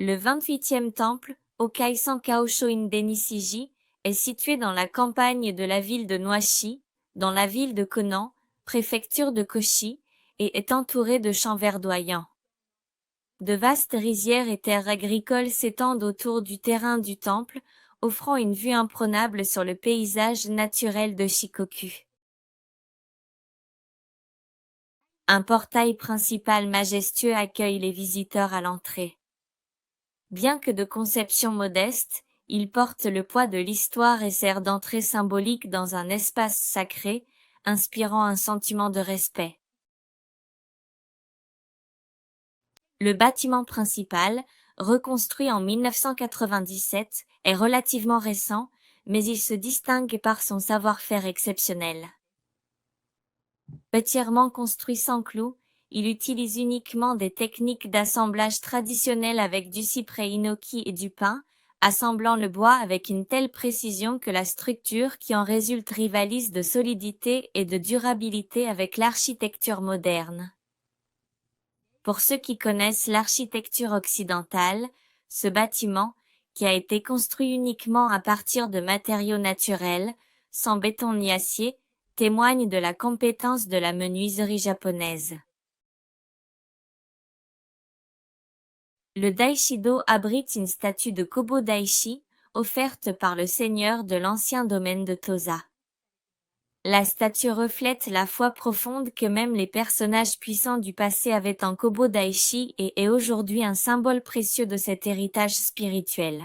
Le 28e temple, Okaisan Kaoshoin Denishiji, est situé dans la campagne de la ville de Noachi, dans la ville de Konan, préfecture de Kochi, et est entouré de champs verdoyants. De vastes rizières et terres agricoles s'étendent autour du terrain du temple, offrant une vue imprenable sur le paysage naturel de Shikoku. Un portail principal majestueux accueille les visiteurs à l'entrée. Bien que de conception modeste, il porte le poids de l'histoire et sert d'entrée symbolique dans un espace sacré, inspirant un sentiment de respect. Le bâtiment principal, reconstruit en 1997, est relativement récent, mais il se distingue par son savoir-faire exceptionnel. Entièrement construit sans clous, il utilise uniquement des techniques d'assemblage traditionnelles avec du cyprès inoki et du pin, assemblant le bois avec une telle précision que la structure qui en résulte rivalise de solidité et de durabilité avec l'architecture moderne. Pour ceux qui connaissent l'architecture occidentale, ce bâtiment, qui a été construit uniquement à partir de matériaux naturels, sans béton ni acier, témoigne de la compétence de la menuiserie japonaise. Le Daishido abrite une statue de Kobo Daishi, offerte par le seigneur de l'ancien domaine de Tosa. La statue reflète la foi profonde que même les personnages puissants du passé avaient en Kobo Daishi et est aujourd'hui un symbole précieux de cet héritage spirituel.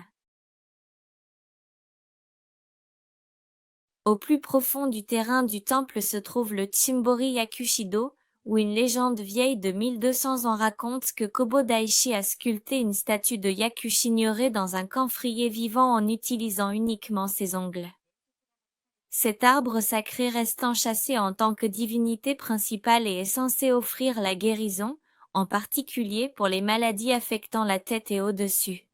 Au plus profond du terrain du temple se trouve le Chimbori Yakushido, où une légende vieille de 1200 ans raconte que Kobo Daishi a sculpté une statue de Yakushinyoré dans un camphrier vivant en utilisant uniquement ses ongles. Cet arbre sacré reste enchâssé en tant que divinité principale et est censé offrir la guérison, en particulier pour les maladies affectant la tête et au-dessus.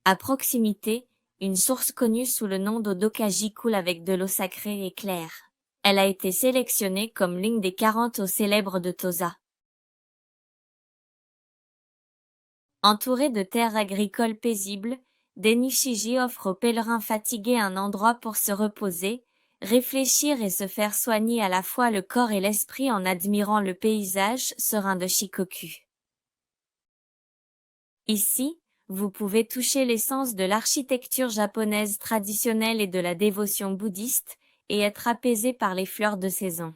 À proximité, une source connue sous le nom d'Odokaji coule avec de l'eau sacrée et claire. Elle a été sélectionnée comme l'une des 40 eaux célèbres de Tosa. Entouré de terres agricoles paisibles, Denishiji offre aux pèlerins fatigués un endroit pour se reposer, réfléchir et se faire soigner à la fois le corps et l'esprit en admirant le paysage serein de Shikoku. Ici, vous pouvez toucher l'essence de l'architecture japonaise traditionnelle et de la dévotion bouddhiste, et être apaisé par les fleurs de saison.